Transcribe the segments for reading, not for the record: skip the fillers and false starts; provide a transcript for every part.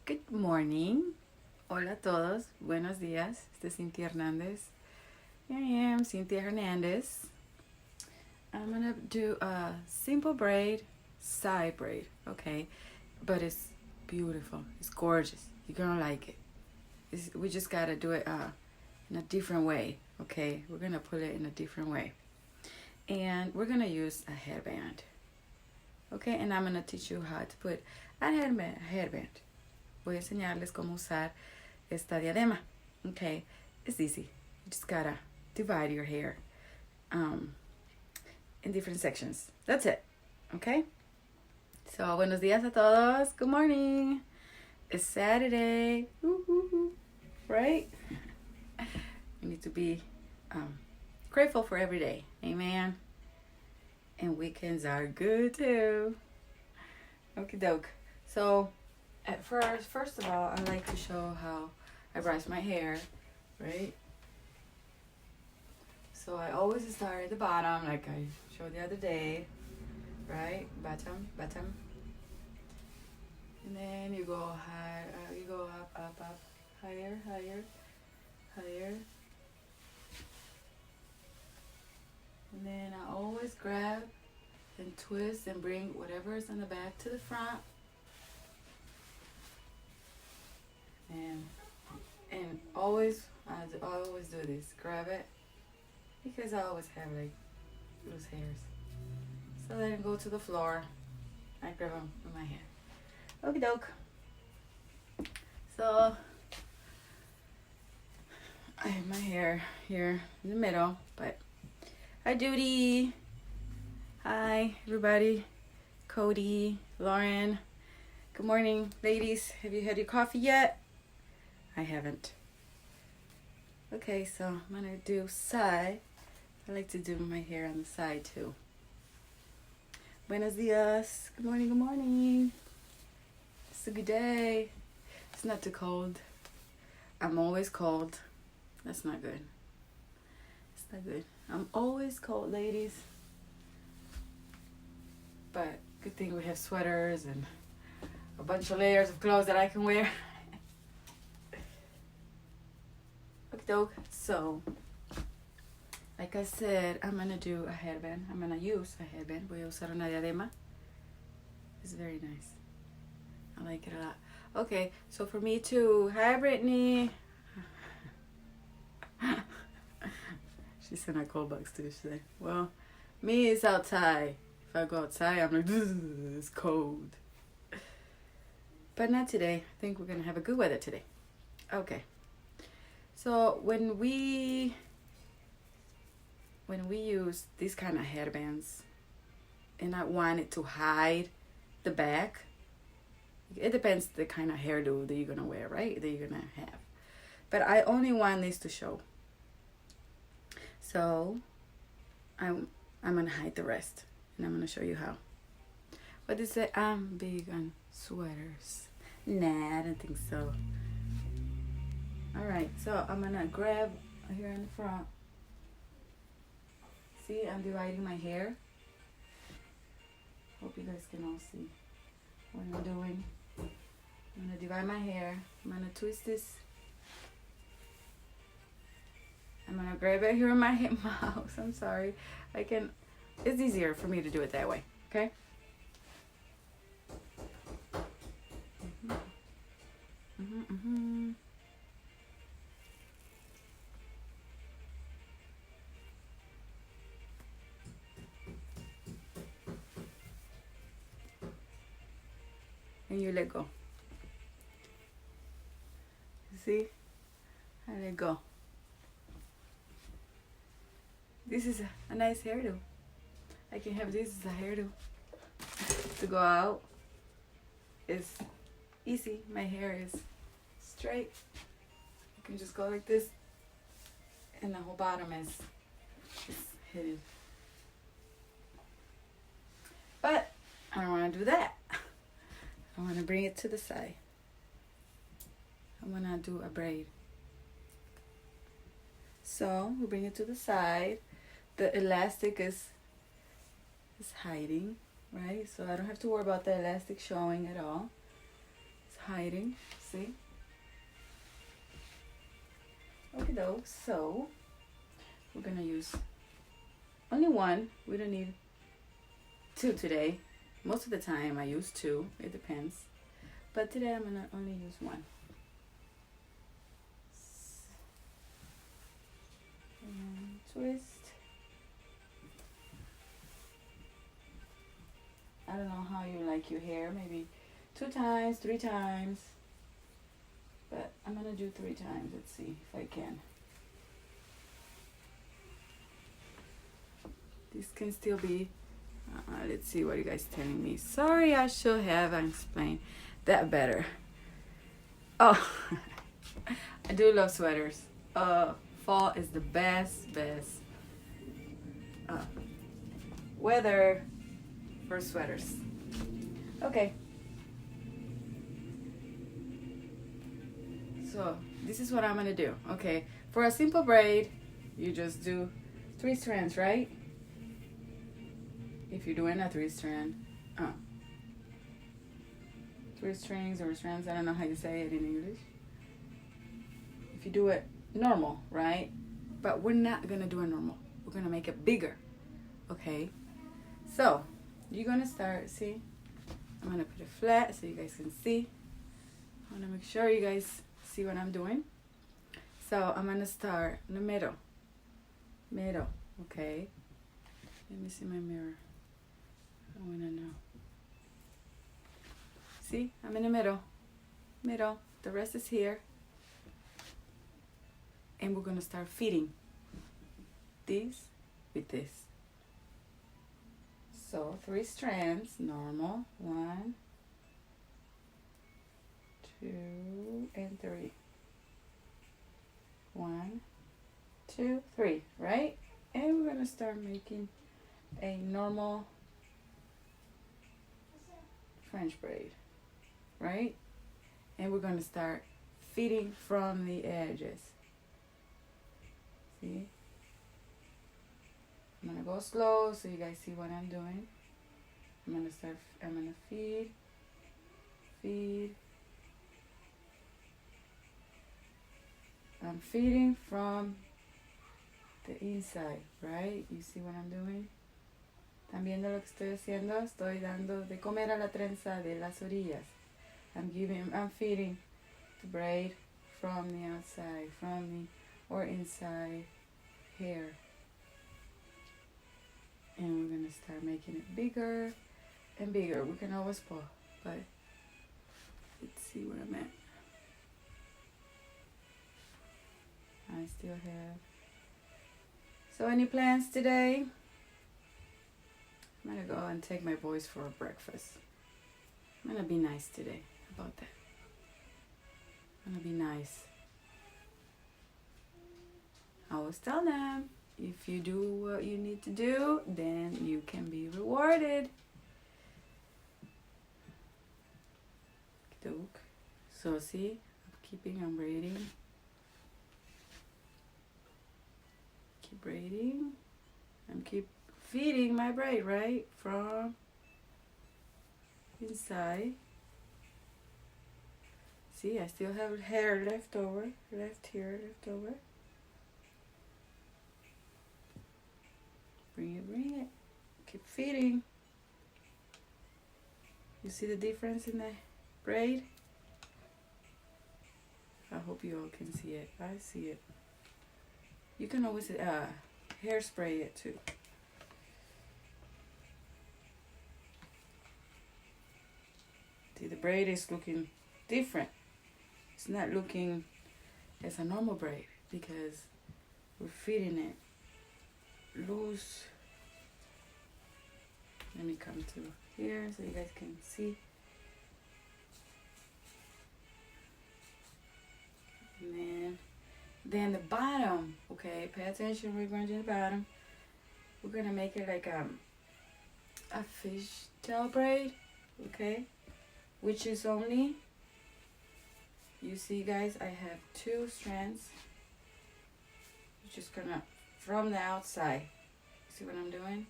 Good morning. Hola a todos. Buenos días. Este es Cynthia Hernandez. Here I am, Cynthia Hernandez. I'm gonna do a simple braid, side braid, okay? But it's beautiful. It's gorgeous. You're gonna like it. We just gotta do it in a different way, okay? We're gonna put it in a different way. And we're gonna use a headband, okay? And I'm gonna teach you how to put a headband. Voy a enseñarles cómo usar esta diadema. Okay, it's easy. You just gotta divide your hair in different sections. That's it. Okay? So, buenos días a todos. Good morning. It's Saturday. Woo-hoo-hoo. Right? We need to be grateful for every day. Amen. And weekends are good too. Okie doke. So, at first of all, I like to show how I brush my hair, right? So I always start at the bottom, like I showed the other day, right? Bottom, and then you go high, you go up, higher, and then I always grab and twist and bring whatever is in the back to the front. And always, I always do this. Grab it, because I always have like loose hairs. So then go to the floor. I grab them with my hand. Okie doke. So I have my hair here in the middle, but hi Judy. Hi everybody. Cody, Lauren. Good morning, ladies. Have you had your coffee yet? I haven't. Okay, so I'm gonna do side. I like to do my hair on the side too. Buenos dias. Good morning, good morning. It's a good day. It's not too cold. I'm always cold. That's not good. It's not good. I'm always cold, ladies. But good thing we have sweaters and a bunch of layers of clothes that I can wear. So, like I said, I'm gonna do a headband. I'm gonna use a headband. Voy a usar una diadema. It's very nice. I like it a lot. Okay, so for me too. Hi, Brittany. She sent a cold box too. She said, well, me is outside. If I go outside, I'm like, it's cold. But not today. I think we're gonna have a good weather today. Okay. So when we use these kind of headbands, and I want it to hide the back, it depends the kind of hairdo that you're gonna wear, right? That you're gonna have. But I only want this to show. So I'm gonna hide the rest, and I'm gonna show you how. But they say I'm big on sweaters. Nah, I don't think so. Alright, so I'm gonna grab here in the front. See, I'm dividing my hair. Hope you guys can all see what I'm doing. I'm gonna divide my hair. I'm gonna twist this. I'm gonna grab it here in my mouth. I'm sorry. It's easier for me to do it that way, okay? And you let go. See? I let go. This is a nice hairdo. I can have this as a hairdo to go out. It's easy. My hair is straight. You can just go like this, and the whole bottom is hidden. But I don't want to do that. I want to bring it to the side. I want to do a braid. So we bring it to the side. The elastic is hiding, right? So I don't have to worry about the elastic showing at all. It's hiding. See? Okay, though. So we're gonna use only one. We don't need two today. Most of the time I use two. It depends. But today I'm gonna only use one. And twist. I don't know how you like your hair. Maybe 2 times, 3 times. But I'm gonna do 3 times. Let's see if I can. This can still be, let's see what you guys telling me. Sorry, I should have explained that better. Oh, I do love sweaters. Fall is the best weather for sweaters. Okay. So this is what I'm gonna do. Okay, for a simple braid, you just do 3 strands, right? If you're doing a 3 strand, 3 strings or strands, I don't know how you say it in English. If you do it normal, right? But we're not gonna do it normal. We're gonna make it bigger, okay? So you're gonna start, see? I'm gonna put it flat so you guys can see. I wanna make sure you guys see what I'm doing. So I'm gonna start in the middle, okay? Let me see my mirror. I wanna know. See, I'm in the middle. The rest is here. And we're gonna start feeding this with this. So 3 strands, normal. 1, 2, and 3. 1, 2, 3, right? And we're gonna start making a normal French braid, right? And we're gonna start feeding from the edges. See? I'm gonna go slow so you guys see what I'm doing. I'm gonna feed. I'm feeding from the inside, right? You see what I'm doing? ¿Están viendo lo que estoy haciendo? Estoy dando de comer a la trenza de las orillas. I'm feeding the braid from the outside, or inside hair. And we're gonna start making it bigger and bigger. We can always pull, but let's see where I'm at. I still have. So any plans today? I'm gonna go and take my boys for a breakfast. I'm gonna be nice today. How about that? I'm gonna be nice. I always tell them, if you do what you need to do, then you can be rewarded. So see, I'm braiding. Keep braiding. And keep feeding my braid, right? From inside. See, I still have hair left over. Left over. Bring it. Keep feeding. You see the difference in the braid? I hope you all can see it. I see it. You can always hairspray it too. See, the braid is looking different. It's not looking as a normal braid because we're feeding it loose. Let me come to here so you guys can see. And then the bottom, okay, pay attention, we're going to the bottom. We're going to make it like a fishtail braid, okay, which is only, you see guys, I have 2 strands. You're just gonna, from the outside, see what I'm doing?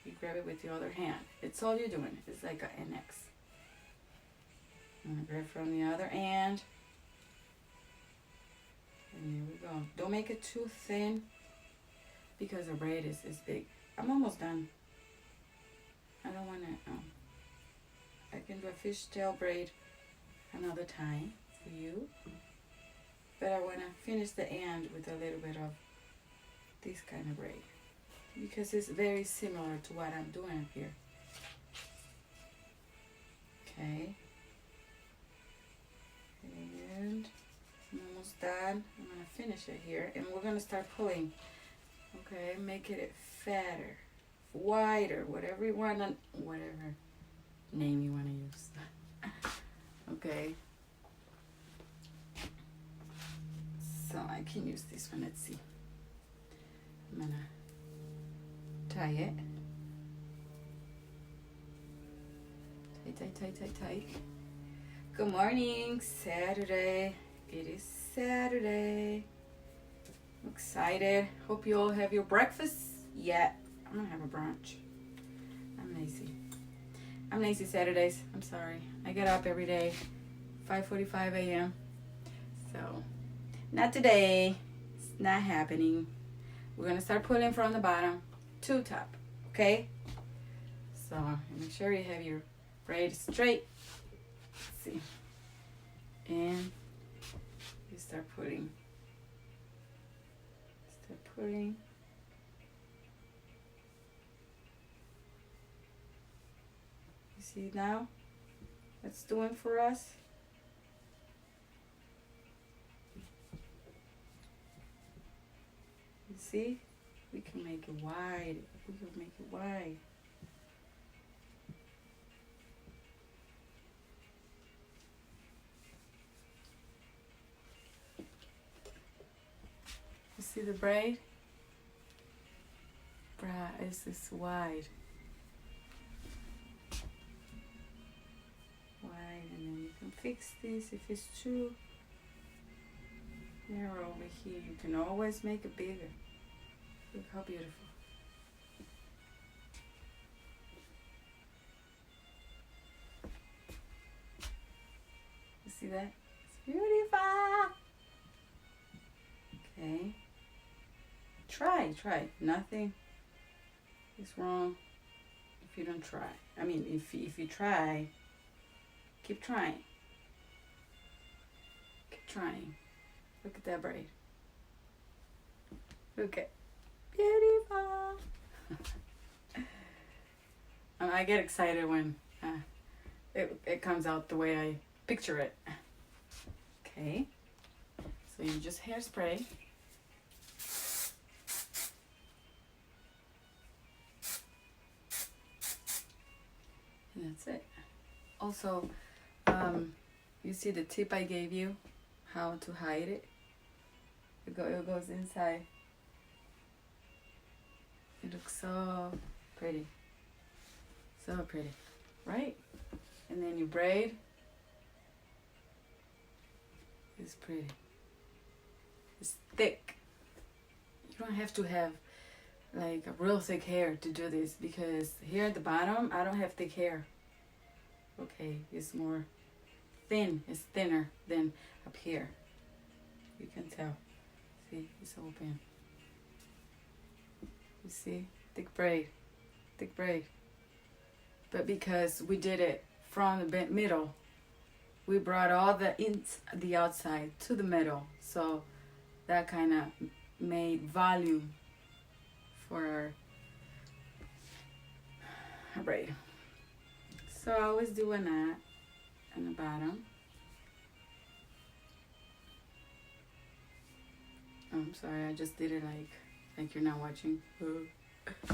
You grab it with the other hand. It's all you're doing. It's like an X. I'm gonna grab from the other end. And here we go. Don't make it too thin because the braid is big. I'm almost done. I don't want to, I can do a fishtail braid another time for you. But I want to finish the end with a little bit of this kind of braid, because it's very similar to what I'm doing up here. Okay. And I'm almost done. I'm going to finish it here. And we're going to start pulling. Okay, making it fatter, wider, whatever you want, whatever name you want to use. Okay. So I can use this one. Let's see. I'm going to tie it. Tight. Good morning, Saturday. It is Saturday. I'm excited. Hope you all have your breakfast yet. I'm gonna have a brunch. I'm lazy Saturdays. I'm sorry. I get up every day, 5:45 a.m. So, not today. It's not happening. We're gonna start pulling from the bottom to top. Okay? So, make sure you have your braid straight. Let's see. And you start pulling. You see now what it's doing for us? You see? We can make it wide. You see the braid? Is this wide? And then you can fix this if it's too narrow over here. You can always make it bigger. Look how beautiful. You see that? It's beautiful. Okay. Try. Nothing is wrong if you don't try. I mean, if you try, keep trying. Look at that braid. Look at beautiful. I get excited when it comes out the way I picture it. Okay. So you just hairspray. And that's it. Also, you see the tip I gave you, how to hide it? It goes inside. It looks so pretty. So pretty, right? And then you braid. It's pretty. It's thick. You don't have to have like a real thick hair to do this, because here at the bottom I don't have thick hair. Okay, it's more thin. It's thinner than up here. You can tell. See, it's open. You see, thick braid. But because we did it from the middle, we brought all the outside to the middle, so that kind of made volume for our braid. So I always do a knot on the bottom. Oh, I'm sorry, I just did it like you're not watching.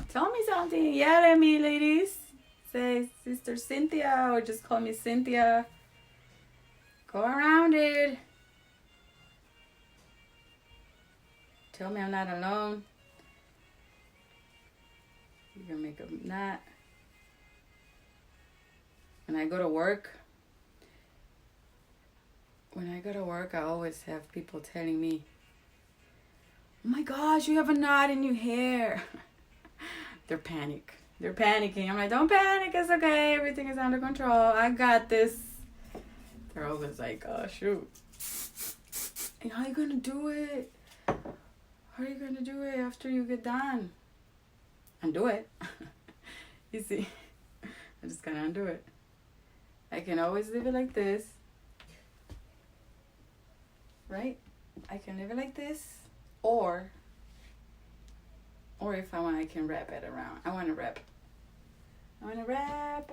Tell me something. Yell at me, ladies. Say Sister Cynthia, or just call me Cynthia. Go around it. Tell me I'm not alone. You're gonna make a knot. When I go to work, I always have people telling me, "Oh my gosh, you have a knot in your hair." They're panicking. I'm like, don't panic, it's okay. Everything is under control. I got this. They're always like, oh, shoot. And how are you going to do it? How are you going to do it after you get done? Undo it. You see, I'm just going to undo it. I can always leave it like this. Right? I can leave it like this. Or if I want, I can wrap it around. I want to wrap and wrap.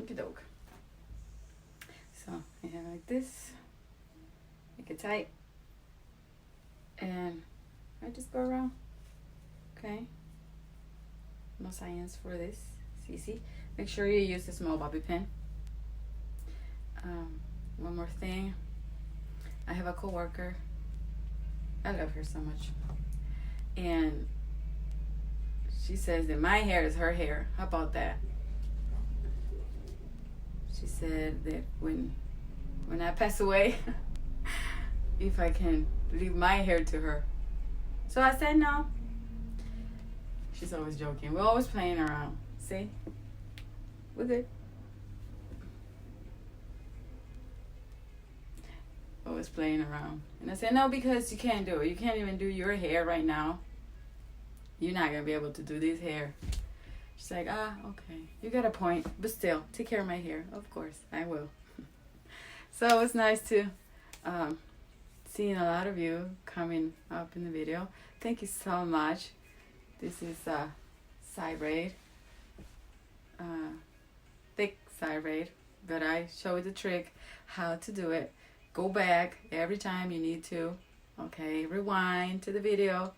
Okie doke. So I have it like this. Make it tight. And I just go around. Okay. No science for this. See. Make sure you use the small bobby pin. One more thing. I have a coworker. I love her so much. And she says that my hair is her hair. How about that? She said that when I pass away, if I can leave my hair to her. So I said no. She's always joking. We're always playing around. See? We're good. Always playing around. And I said, no, because you can't do it. You can't even do your hair right now. You're not going to be able to do this hair. She's like, okay. You got a point. But still, take care of my hair. Of course, I will. So it's nice to seeing a lot of you coming up in the video. Thank you so much. This is side braid. Thick side braid. But I show you the trick how to do it. Go back every time you need to. Okay, rewind to the video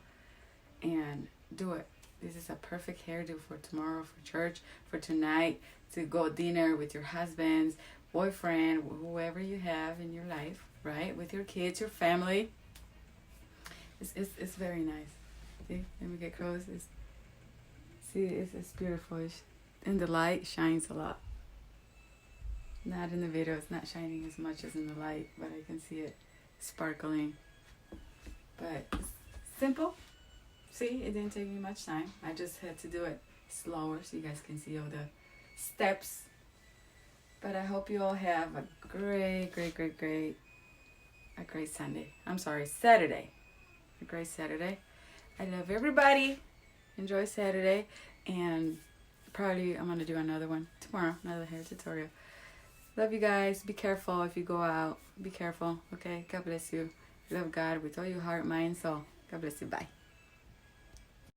and do it. This is a perfect hairdo for tomorrow, for church, for tonight, to go dinner with your husbands, boyfriend, whoever you have in your life, right? With your kids, your family. It's very nice. See, let me get close. It's beautiful. And the light shines a lot. Not in the video, it's not shining as much as in the light, but I can see it sparkling. But it's simple. See, it didn't take me much time. I just had to do it slower so you guys can see all the steps. But I hope you all have a great Sunday. I'm sorry, Saturday. A great Saturday. I love everybody. Enjoy Saturday. And probably I'm going to do another one tomorrow, another hair tutorial. Love you guys. Be careful if you go out. Be careful, okay? God bless you. Love God with all your heart, mind, soul. God bless you. Bye.